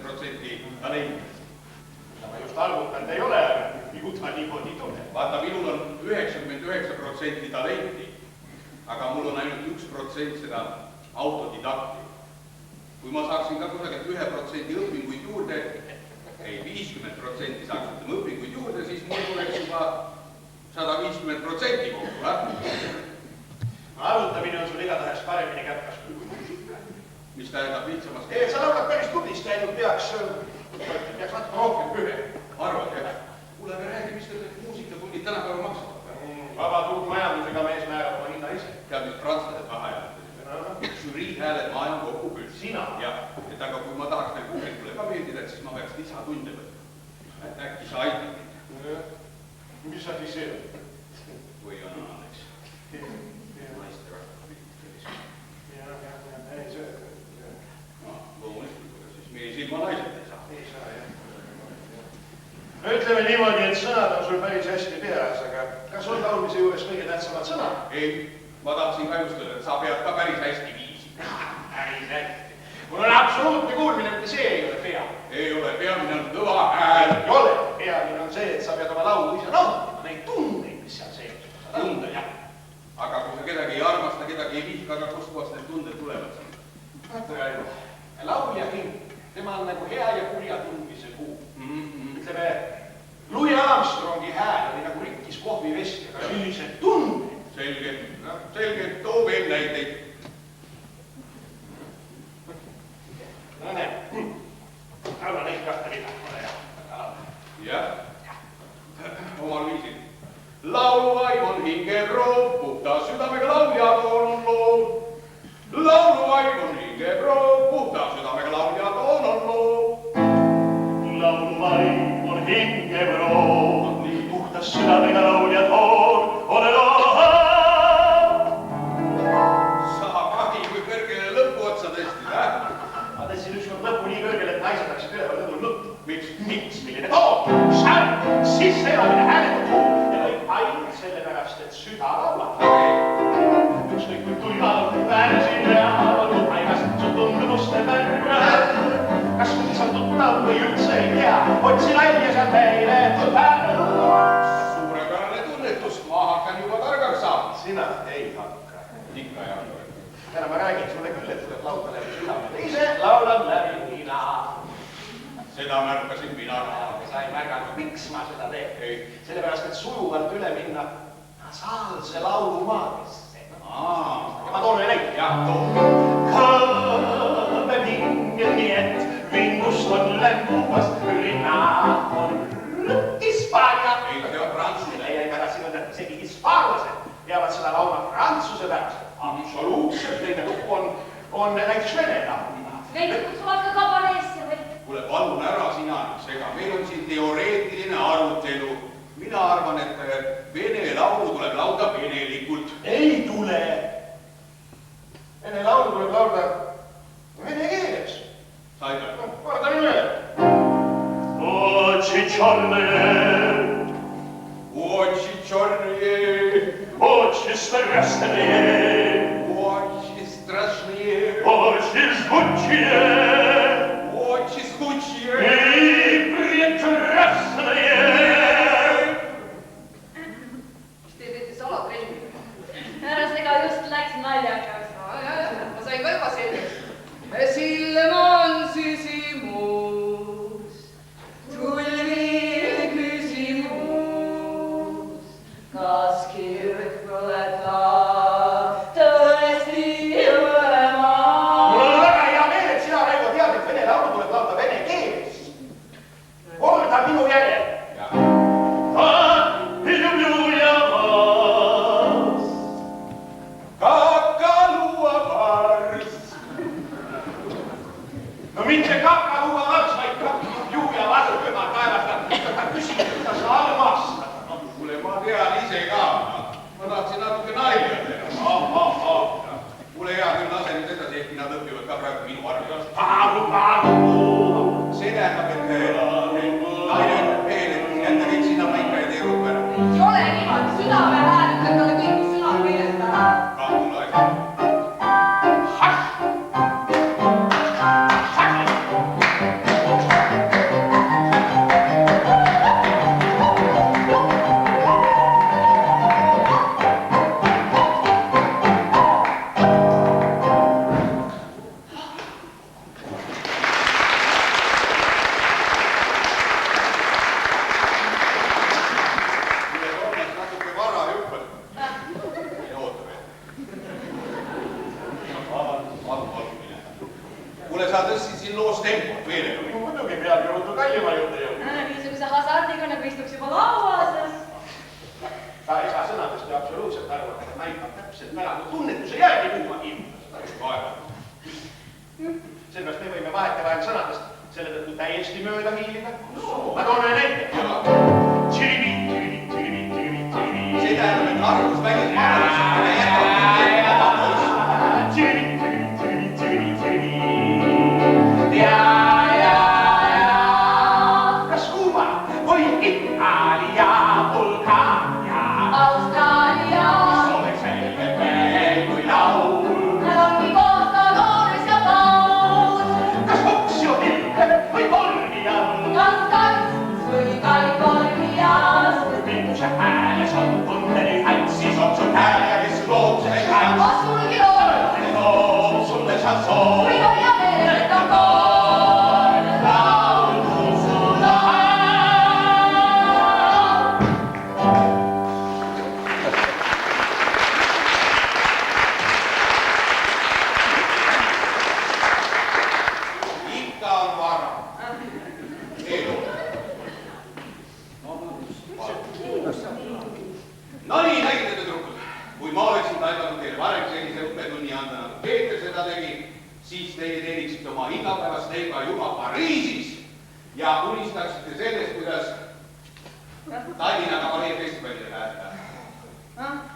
90% talendist. Ma just arvutanud ei ole, ju ta niimoodi tuleb. Vaata, minul on 99% talenti, aga mul on ainult 1% seda autodidakti. Kui ma saaksin ka kusagilt 1% õpinguid juurde, ei 50% saaks ütlema õpinguid juurde, siis mul tuleks juba 150% kokku. Arvutamine on sul igatahes paremini kätkas kui muusika. Mis tähendab lihtsamast? Sa laulad päris tublist käinud, peaks natuke rohkem pühe. Arvad, jah? Kuule, me räägi, mis teil muusikatunnid tänapäeva maksavad. Vaba turg majandusega mees määrab oma hinna ise. Tead, mis prantslased vahajad? Žürii hääled ma ajan kokku küll. Sina? Jah, et aga kui ma tahaks veel publikule ka meeldida, siis ma peaks lisatunde võtma. Äkki sa aitad mind? Mis sa siis see? Või on anneks? Naiste rahvuslikult. Ei söö. Loomulikult, siis mees ilma naised ei saa. Ei saa, jah. No ütleme niimoodi, et sõnad on sul päris hästi peas, aga kas on laulmise juures kõige tähtsamad sõnad? Ei, ma tahtsin ka just öelda, et sa pead ka päris hästi viisi. Päris hästi. Mul on absoluutne kuulmine, mitte see ei ole pea. Ei ole, peamine on kõva hääl. Ei ole, peamine on see, et sa pead oma laulu ise nautima, neid tundeid, mis seal sees. Tunde, jah. Aga kui sa kedagi ei armasta, kedagi ei vihka, aga kust kohast need tunded tulevad siin? Vaata, Raivo, laulja hing, tema on nagu hea ja kurja tundmise kuu. Ütleme, Louis Armstrongi hääl oli nagu rikkis kohvivesti, aga sellised tunded. Selge, too veel näiteid. No näe, laula neid kahte rida, ole hea. Jah, omal viisil. Lauluvaim on hingeproov, puhta südamega lauljakoon on loov. Lauluvaim on hingeproov, puhta südamega lauljakoon on loov. Lauluvaim on hingeproov, puhta südamega lauljakoon on loov. Sa kahi, kui kõrgele lõpu otsa tõstid, Ma tõstsin ükskord lõpu nii kõrgele, et naised läksid üleval lõdul nuttu. Miks? Milline toon, särk, sisseelamine hääletu tuum ja kõik ainult sellepärast, et süda laulab. Ükskõik kui tuimad väärisin ja lupaigast su tundmuste pärra. Kas lihtsalt tuttav või üldse ei tea, otsi nalja seal meile tõpärra. Suurepärane tunnetus, ma hakkan juba targaks saama. Sina ei hakka. Ikka ei hakka. Täna ma räägin sulle küll, et tuleb lauta läbi südame. Ise laulan läbi mina. Seda märkasin mina. Sa ei märganud, miks ma seda teen. Sellepärast, et sujuvalt üle minna nasaalse laulumaadesse. Ja ma toon üle näite. Jah, too. Kõve vingel nii, et vingust on lämbumas rinna on Hispaania. Ei, see on prantsuse. Ei, ma tahtsin öelda, et isegi hispaanlased peavad seda laulma prantsuse pärast. Absoluutselt teine lugu on näiteks vene laulma. Veidi kutsuvad ka kabareesse või? Kuule, palun ära sina nüüd sega. Meil on siin teoreetiline arutelu. Mina arvan, et vene laulu tuleb lauda venelikult. Ei tule. Vene laulu tuleb lauda vene keeles. Sai ka? Vaatame üle. Oči čorne, Oči čorne, oči strasne, oči strašne, oči žgučije, oči skučije i prekrasne. Mis te teete salatrenni? Ära sega just läks naljakas. Ma sain ka juba selgeks. Silm on süsimus, tulvil küsimus, kas kirg põletab tõesti õlema? Mul on väga hea meel, et sina täiesti mööda hiilida. Ma toon ühe näite. Tširibi, tširibi, tširibi, tširibi, tširibi. See tähendab, et harjumus välismaal kas Kuuba või Itaalia, Bulgaaria? Austraalia. Oleks selgelt veel kui laul. Nad ongi kohta nooris ja paul. Kas Fox ju Hilker või Borgial? Kas Karis või Californias? Kui pikkuse hääles on tunneli hääl, siis on sul hääle, kes loob selle hääl. Kas sulgi lood? Toob sulle šansoon. Või on ja meelt on kool? Laulu sulla. ikka on vara. Elu. No nii, nägite tüdrukud. Kui ma oleksin taibanud teile varem sellise õppetunni anda, nagu Peeter seda tegi, siis teie teeniksite oma igapäevast leiba juba Pariisis ja unistaksite sellest, kuidas Tallinna Kabareefestivalile pääseda.